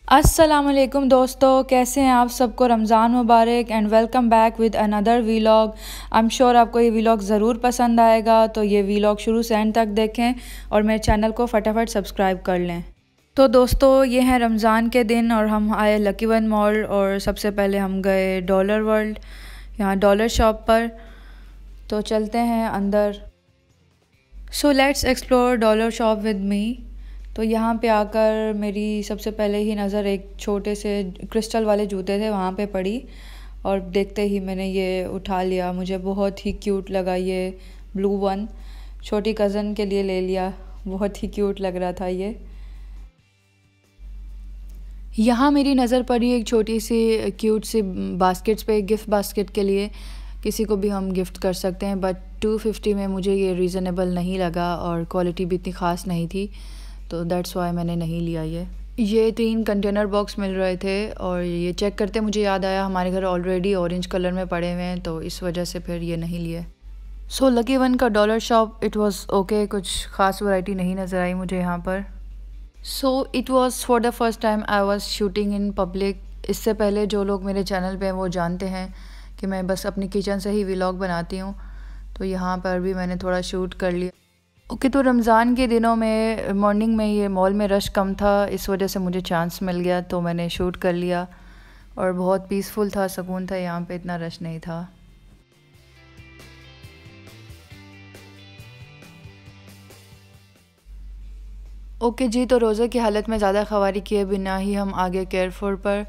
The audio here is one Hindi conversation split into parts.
अस्सलाम वालेकुम दोस्तों, कैसे हैं आप सबको? रमज़ान मुबारक and welcome back with another vlog. I am sure आपको ये वीलॉग ज़रूर पसंद आएगा, तो ये वीलॉग शुरू से एंड तक देखें और मेरे चैनल को फटाफट सब्सक्राइब कर लें। तो दोस्तों, ये हैं रमज़ान के दिन और हम आए लकी वन मॉल और सबसे पहले हम गए डॉलर वर्ल्ड, यहाँ डॉलर शॉप पर। तो चलते हैं अंदर। So let's explore dollar shop with me. तो यहाँ पे आकर मेरी सबसे पहले ही नज़र एक छोटे से क्रिस्टल वाले जूते थे वहाँ पे पड़ी और देखते ही मैंने ये उठा लिया। मुझे बहुत ही क्यूट लगा ये ब्लू वन। छोटी कज़न के लिए ले लिया, बहुत ही क्यूट लग रहा था ये। यहाँ मेरी नज़र पड़ी एक छोटी सी क्यूट सी बास्केट्स पे, गिफ्ट बास्केट के लिए किसी को भी हम गिफ्ट कर सकते हैं, बट 250 में मुझे ये रीज़नेबल नहीं लगा और क्वालिटी भी इतनी ख़ास नहीं थी, तो दैट्स वाई मैंने नहीं लिया ये 3 कंटेनर बॉक्स मिल रहे थे और ये चेक करते मुझे याद आया हमारे घर ऑलरेडी ऑरेंज कलर में पड़े हुए हैं, तो इस वजह से फिर ये नहीं लिए। सो लकी वन का dollar shop it was okay, कुछ ख़ास वैरायटी नहीं नज़र आई मुझे यहाँ पर। So it was for the first time I was shooting in public. इससे पहले जो लोग मेरे चैनल पे हैं वो जानते हैं कि मैं बस अपनी किचन से ही व्लॉग बनाती हूँ, तो यहाँ पर भी मैंने थोड़ा शूट कर लिया। ओके, तो रमज़ान के दिनों में मॉर्निंग में ये मॉल में रश कम था, इस वजह से मुझे चांस मिल गया तो मैंने शूट कर लिया और बहुत पीसफुल था, सुकून था, यहाँ पे इतना रश नहीं था। ओके जी, तो रोज़े की हालत में ज़्यादा ख़वारी किए बिना ही हम आगे केयरफुल पर,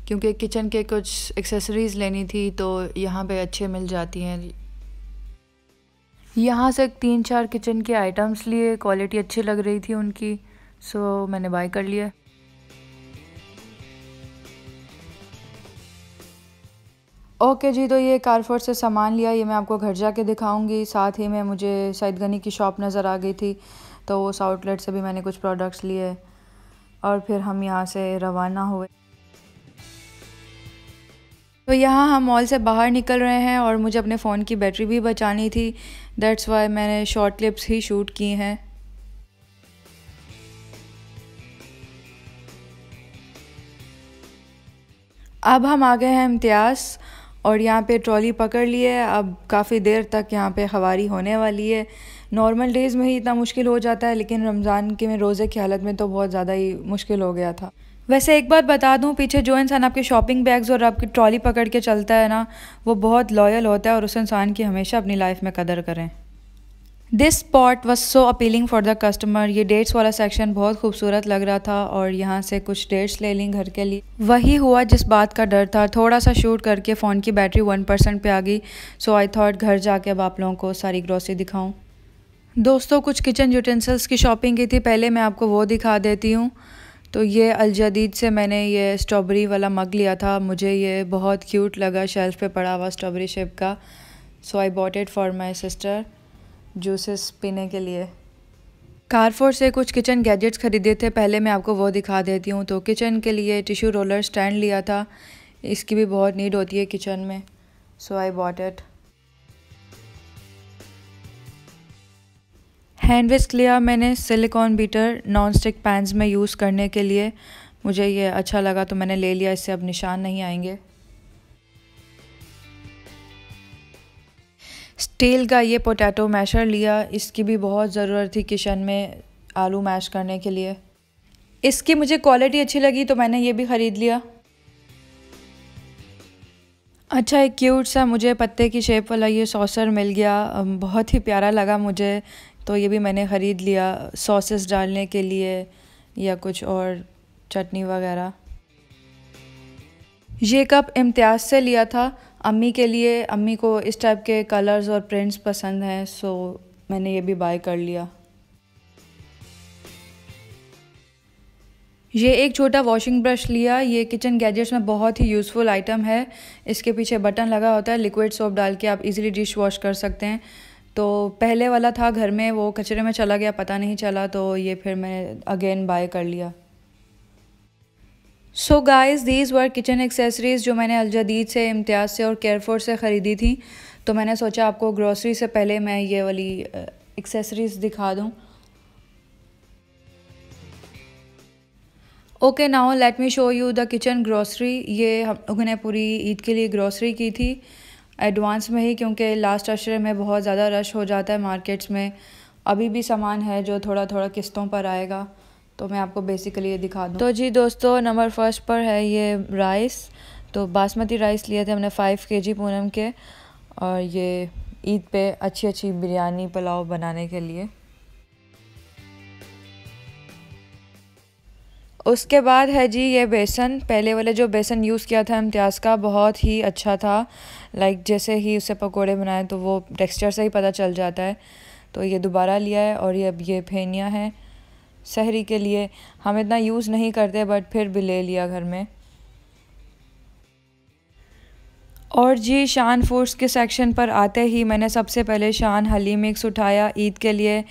क्योंकि किचन के कुछ एक्सेसरीज़ लेनी थी तो यहाँ पे अच्छे मिल जाती हैं। यहाँ से 3-4 किचन के आइटम्स लिए, क्वालिटी अच्छी लग रही थी उनकी, सो मैंने बाय कर लिया। ओके जी, तो ये कारफोर से सामान लिया, ये मैं आपको घर जाके दिखाऊंगी। साथ ही में मुझे सईद गनी की शॉप नज़र आ गई थी, तो उस आउटलेट से भी मैंने कुछ प्रोडक्ट्स लिए और फिर हम यहाँ से रवाना हुए। तो यहाँ हम मॉल से बाहर निकल रहे हैं और मुझे अपने फ़ोन की बैटरी भी बचानी थी, दैट्स वाई मैंने शॉर्ट क्लिप्स ही शूट की हैं। अब हम आ गए हैं इम्तियाज़ और यहाँ पे ट्रॉली पकड़ ली है। अब काफ़ी देर तक यहाँ पे ख़वारी होने वाली है। नॉर्मल डेज़ में ही इतना मुश्किल हो जाता है, लेकिन रमज़ान के में रोज़े की हालत में तो बहुत ज़्यादा ही मुश्किल हो गया था। वैसे एक बात बता दूं, पीछे जो इंसान आपके शॉपिंग बैग्स और आपकी ट्रॉली पकड़ के चलता है ना, वो बहुत लॉयल होता है और उस इंसान की हमेशा अपनी लाइफ में कदर करें। This spot was so appealing for the customer. ये डेट्स वाला सेक्शन बहुत खूबसूरत लग रहा था और यहाँ से कुछ डेट्स ले ली घर के लिए। वही हुआ जिस बात का डर था, थोड़ा सा शूट करके फ़ोन की बैटरी 1% पे आ गई। सो आई थॉट घर जाके अब आप लोगों को सारी ग्रॉसरी दिखाऊं। दोस्तों, कुछ किचन यूटेंसिल्स की शॉपिंग की थी, पहले मैं आपको वो दिखा देती हूँ। तो ये अल-जदीद से मैंने ये स्ट्रॉबेरी वाला मग लिया था, मुझे ये बहुत क्यूट लगा, शेल्फ पे पड़ा हुआ स्ट्रॉबेरी शेप का। So I bought it for my sister, juices पीने के लिए। कारफोर से कुछ किचन गैजेट्स ख़रीदे थे, पहले मैं आपको वो दिखा देती हूँ। तो किचन के लिए टिश्यू रोलर स्टैंड लिया था, इसकी भी बहुत नीड होती है किचन में, so I bought it. Hand whisk लिया मैंने silicone beater non stick pans में यूज़ करने के लिए, मुझे ये अच्छा लगा तो मैंने ले लिया, इससे अब निशान नहीं आएंगे। स्टील का ये पोटैटो मैशर लिया, इसकी भी बहुत ज़रूरत थी किचन में आलू मैश करने के लिए। इसकी मुझे क्वालिटी अच्छी लगी तो मैंने ये भी ख़रीद लिया। अच्छा, एक क्यूट सा मुझे पत्ते की शेप वाला ये सॉसर मिल गया, बहुत ही प्यारा लगा मुझे, तो ये भी मैंने ख़रीद लिया सॉसेस डालने के लिए या कुछ और चटनी वगैरह। ये कप इम्तियाज़ से लिया था अम्मी के लिए, अम्मी को इस टाइप के कलर्स और प्रिंट्स पसंद हैं, सो मैंने ये भी बाय कर लिया। ये एक छोटा वॉशिंग ब्रश लिया, ये किचन गैजेट्स में बहुत ही यूज़फुल आइटम है। इसके पीछे बटन लगा होता है, लिक्विड सोप डाल के आप इजीली डिश वॉश कर सकते हैं। तो पहले वाला था घर में, वो कचरे में चला गया, पता नहीं चला, तो ये फिर मैं अगेन बाय कर लिया। So guys, these were kitchen accessories जो मैंने अल-जदीद से, इम्तियाज़ से और केयरफोर से ख़रीदी थी। तो मैंने सोचा आपको ग्रोसरी से पहले मैं ये वाली एक्सेसरीज़ दिखा दूँ। Okay, now let me show you the kitchen grocery. ये हम लोगों ने पूरी ईद के लिए ग्रॉसरी की थी एडवांस में ही, क्योंकि लास्ट अशरे में बहुत ज़्यादा रश हो जाता है मार्केट्स में। अभी भी सामान है जो थोड़ा थोड़ा किस्तों पर आएगा, तो मैं आपको बेसिकली ये दिखा दूँ। तो जी दोस्तों, नंबर फर्स्ट पर है ये राइस। तो बासमती राइस लिए थे हमने 5 kg पूनम के, और ये ईद पे अच्छी अच्छी बिरयानी पुलाव बनाने के लिए। उसके बाद है जी ये बेसन। पहले वाले जो बेसन यूज़ किया था इम्तियाज़ का, बहुत ही अच्छा था। लाइक जैसे ही उससे पकोड़े बनाए तो वो टेक्सचर से ही पता चल जाता है। तो ये दोबारा लिया है, और ये अब ये फेनिया है सहरी के लिए। हम इतना यूज़ नहीं करते, बट फिर भी ले लिया घर में। और जी शान फूड्स के सेक्शन पर आते ही मैंने सबसे पहले शान हलीम मिक्स उठाया ईद के लिए।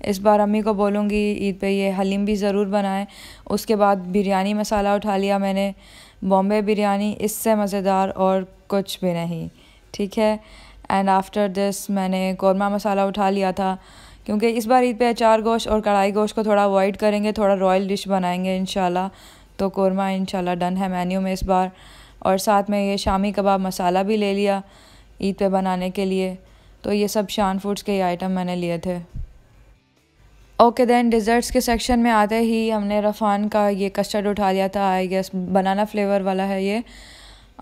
इस बार अम्मी को बोलूँगी ईद पे ये हलीम भी ज़रूर बनाएं। उसके बाद बिरयानी मसाला उठा लिया मैंने, बॉम्बे बिरयानी, इससे मज़ेदार और कुछ भी नहीं, ठीक है। एंड आफ्टर दिस मैंने कौरमा मसाला उठा लिया था, क्योंकि इस बार ईद पे अचार गोश्त और कढ़ाई गोश्त को थोड़ा अवॉइड करेंगे, थोड़ा रॉयल डिश बनाएंगे इंशाल्लाह। तो कौरमा इंशाल्लाह डन है मेन्यू में इस बार। और साथ में ये शामी कबाब मसाला भी ले लिया ईद पे बनाने के लिए। तो ये सब शान फूड्स के आइटम मैंने लिए थे। ओके देन, डिज़र्ट्स के सेक्शन में आते ही हमने रफ़ान का ये कस्टर्ड उठा लिया था। आई गेस बनाना फ्लेवर वाला है ये,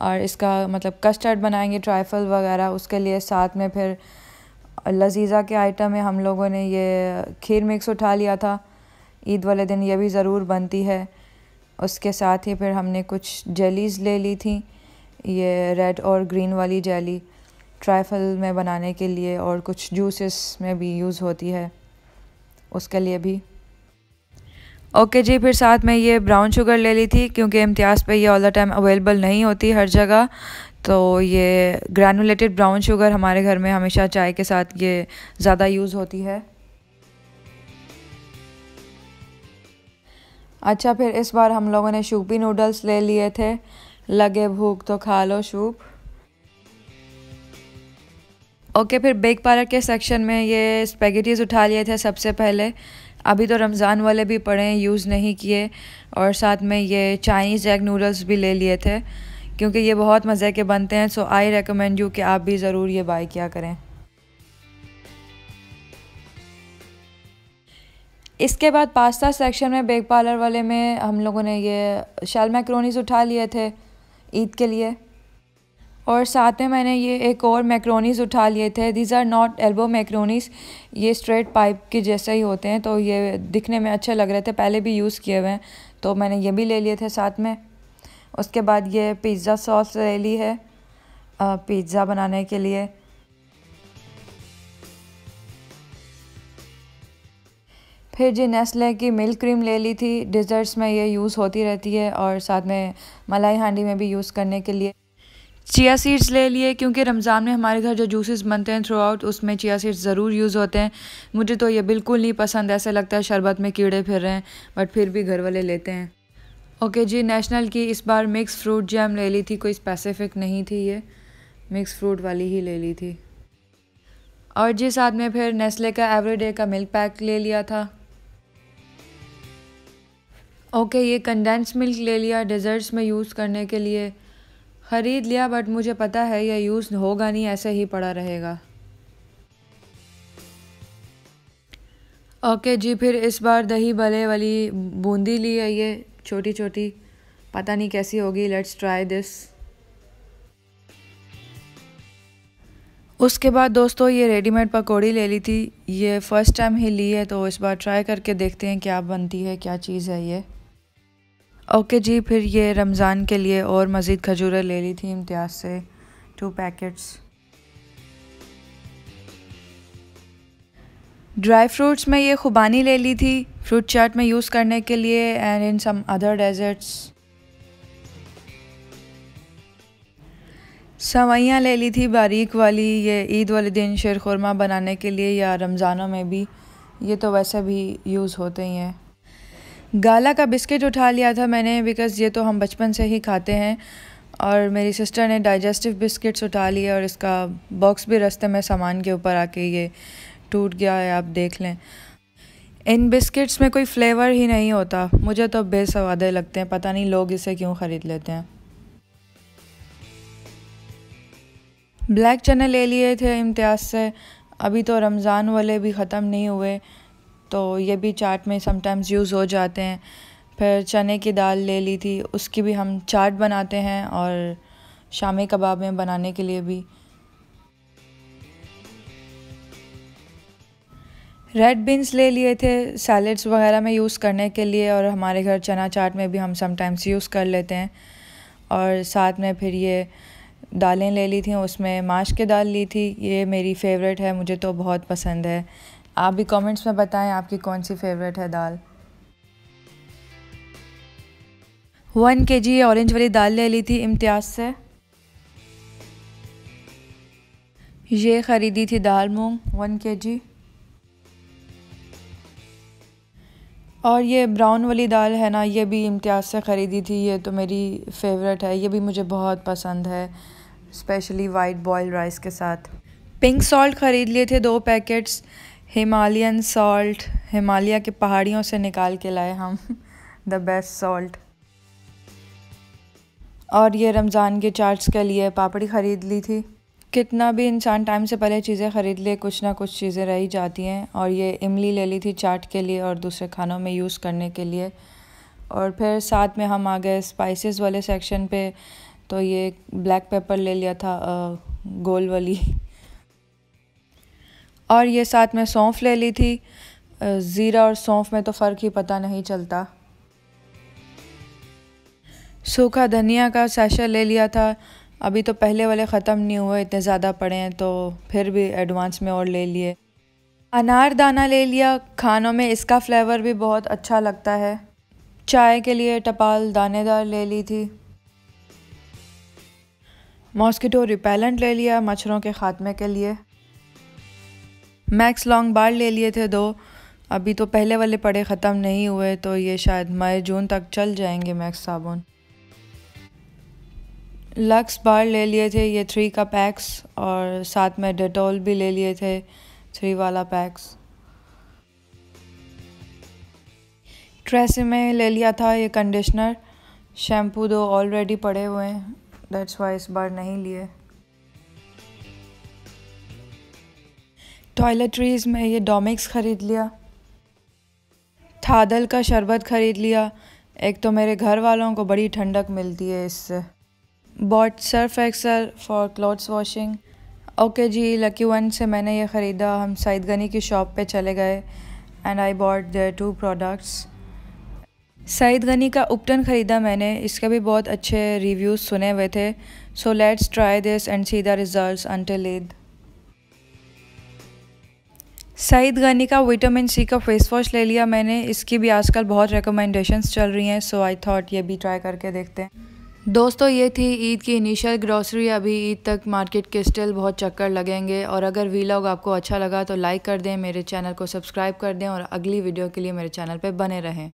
और इसका मतलब कस्टर्ड बनाएंगे ट्राइफल वगैरह उसके लिए। साथ में फिर लजीज़ा के आइटम में हम लोगों ने ये खीर मिक्स उठा लिया था ईद वाले दिन, ये भी ज़रूर बनती है। उसके साथ ही फिर हमने कुछ जेलीज़ ले ली थी, ये रेड और ग्रीन वाली जेली ट्राइफल में बनाने के लिए, और कुछ जूसेस में भी यूज़ होती है उसके लिए भी। ओके जी, फिर साथ में ये ब्राउन शुगर ले ली थी, क्योंकि इम्तियाज़ पे ये ऑल द टाइम अवेलेबल नहीं होती हर जगह। तो ये ग्रैनुलेटेड ब्राउन शुगर हमारे घर में हमेशा चाय के साथ ये ज़्यादा यूज़ होती है। अच्छा, फिर इस बार हम लोगों ने शूपी नूडल्स ले लिए थे। लगे भूख तो खा लो सूप। ओके, फिर बेक पार्लर के सेक्शन में ये स्पेगेटीज़ उठा लिए थे सबसे पहले। अभी तो रमज़ान वाले भी पड़े हैं, यूज़ नहीं किए। और साथ में ये चाइनीज़ एग नूडल्स भी ले लिए थे, क्योंकि ये बहुत मज़े के बनते हैं। सो आई रेकमेंड यू कि आप भी ज़रूर ये बाय किया करें। इसके बाद पास्ता सेक्शन में बेक पार्लर वाले में हम लोगों ने ये शेल मैक्रोनीज़ उठा लिए थे ईद के लिए। और साथ में मैंने ये एक और मैक्रोनीज़ उठा लिए थे। These are not elbow macaronis, ये स्ट्रेट पाइप के जैसे ही होते हैं, तो ये दिखने में अच्छे लग रहे थे, पहले भी यूज़ किए हुए हैं, तो मैंने ये भी ले लिए थे साथ में। उसके बाद ये पिज़्ज़ा सॉस ले ली है पिज़्ज़ा बनाने के लिए। फिर जी नेस्ले की मिल्क क्रीम ले ली थी, डिज़र्ट्स में ये यूज़ होती रहती है, और साथ में मलाई हांडी में भी यूज़ करने के लिए। चिया सीड्स ले लिए, क्योंकि रमज़ान में हमारे घर जो जूसेस बनते हैं थ्रू आउट, उसमें चिया सीड्स ज़रूर यूज़ होते हैं। मुझे तो ये बिल्कुल नहीं पसंद, ऐसे लगता है शरबत में कीड़े फिर रहे हैं, बट फिर भी घर वाले लेते हैं। ओके जी, नेशनल की इस बार मिक्स फ्रूट जैम ले ली थी, कोई स्पेसिफिक नहीं थी, ये मिक्स फ्रूट वाली ही ले ली थी। और जी साथ में फिर नेस्ले का एवरीडे का मिल्क पैक ले लिया था। ओके, ये कंडेंस मिल्क ले लिया डेजर्ट्स में यूज़ करने के लिए। ख़रीद लिया, बट मुझे पता है यह यूज़ होगा नहीं, ऐसे ही पड़ा रहेगा। ओके जी, फिर इस बार दही भले वाली बूंदी ली है, ये छोटी छोटी, पता नहीं कैसी होगी, लेट्स ट्राई दिस। उसके बाद दोस्तों ये रेडीमेड पकौड़ी ले ली थी, ये फ़र्स्ट टाइम ही ली है, तो इस बार ट्राई करके देखते हैं क्या बनती है, क्या चीज़ है ये। ओके जी, फिर ये रमज़ान के लिए और मज़ीद खजूरें ले ली थी इम्तियाज़ से 2 पैकेट्स। ड्राई फ्रूट्स में ये खुबानी ले ली थी फ्रूट चाट में यूज़ करने के लिए, and in some other desserts. सवैयाँ ले ली थी बारीक वाली, ये ईद वाले दिन शीरखुरमा बनाने के लिए, या रमज़ानों में भी, ये तो वैसे भी यूज़ होते ही हैं। गाला का बिस्किट उठा लिया था मैंने, बिकॉज़ ये तो हम बचपन से ही खाते हैं। और मेरी सिस्टर ने डाइजेस्टिव बिस्किट्स उठा लिए, और इसका बॉक्स भी रास्ते में सामान के ऊपर आके ये टूट गया है, आप देख लें। इन बिस्किट्स में कोई फ्लेवर ही नहीं होता, मुझे तो बेस्वादे लगते हैं, पता नहीं लोग इसे क्यों ख़रीद लेते हैं। ब्लैक चने ले लिए थे इम्तियाज़ से, अभी तो रमज़ान वाले भी ख़त्म नहीं हुए तो ये भी चाट में समटाइम्स यूज़ हो जाते हैं। फिर चने की दाल ले ली थी, उसकी भी हम चाट बनाते हैं और शामी कबाब में बनाने के लिए भी। रेड बीन्स ले लिए थे सैलड्स वगैरह में यूज़ करने के लिए, और हमारे घर चना चाट में भी हम समटाइम्स यूज़ कर लेते हैं। और साथ में फिर ये दालें ले ली थी, उसमें माश की दाल ली थी, ये मेरी फ़ेवरेट है, मुझे तो बहुत पसंद है। आप भी कमेंट्स में बताएं आपकी कौन सी फ़ेवरेट है दाल। 1 kg ऑरेंज वाली दाल ले ली थी इम्तियाज़ से। ये ख़रीदी थी दाल मूंग 1 kg। और ये ब्राउन वाली दाल है ना, ये भी इम्तियाज़ से ख़रीदी थी, ये तो मेरी फ़ेवरेट है, ये भी मुझे बहुत पसंद है, स्पेशली वाइट बॉइल्ड राइस के साथ। पिंक सॉल्ट ख़रीद लिए थे 2 पैकेट्स, हिमालयन सॉल्ट, हिमालय के पहाड़ियों से निकाल के लाए हम द बेस्ट सॉल्ट। और ये रमज़ान के चाट्स के लिए पापड़ी ख़रीद ली थी। कितना भी इंसान टाइम से पहले चीज़ें ख़रीद ले, कुछ ना कुछ चीज़ें रह ही जाती हैं। और ये इमली ले ली थी चाट के लिए और दूसरे खानों में यूज़ करने के लिए। और फिर साथ में हम आ गए स्पाइसेस वाले सेक्शन पे, तो ये ब्लैक पेपर ले लिया था गोल वाली, और ये साथ में सौंफ ले ली थी। ज़ीरा और सौंफ में तो फ़र्क ही पता नहीं चलता। सूखा धनिया का सैशे ले लिया था, अभी तो पहले वाले ख़त्म नहीं हुए, इतने ज़्यादा पड़े हैं तो फिर भी एडवांस में और ले लिए। अनारदाना ले लिया, खानों में इसका फ्लेवर भी बहुत अच्छा लगता है। चाय के लिए टपाल दानेदार ले ली थी। मॉस्किटो रिपेलेंट ले लिया मच्छरों के ख़ात्मे के लिए। मैक्स लॉन्ग बार ले लिए थे 2, अभी तो पहले वाले पड़े ख़त्म नहीं हुए तो ये शायद मई जून तक चल जाएंगे मैक्स साबुन। लक्स बार ले लिए थे ये 3 का पैक्स, और साथ में डेटॉल भी ले लिए थे 3 वाला पैक्स। ट्रेसेमे ले लिया था ये कंडीशनर, शैम्पू 2 ऑलरेडी पड़े हुए हैं, दैट्स वाई इस बार नहीं लिए। टॉयलेटरीज़ में ये डोमिक्स ख़रीद लिया। थादल का शरबत ख़रीद लिया, एक तो मेरे घर वालों को बड़ी ठंडक मिलती है इससे। Bought Surf Excel for clothes washing. Okay जी, लकी वन से मैंने ये ख़रीदा। हम सईद गनी की शॉप पे चले गए and I bought there 2 products. Saeed Ghani का उपटन ख़रीदा मैंने, इसके भी बहुत अच्छे रिव्यूज़ सुने हुए थे। So let's try this and see the results until Eid. Saeed Ghani का विटामिन सी का फेस वॉश ले लिया मैंने, इसकी भी आजकल बहुत रिकमेंडेशंस चल रही हैं, सो आई थॉट ये भी ट्राई करके देखते हैं। दोस्तों ये थी ईद की इनिशियल ग्रॉसरी। अभी ईद तक मार्केट के स्टिल बहुत चक्कर लगेंगे, और अगर वीलॉग आपको अच्छा लगा तो लाइक कर दें, मेरे चैनल को सब्सक्राइब कर दें और अगली वीडियो के लिए मेरे चैनल पे बने रहें।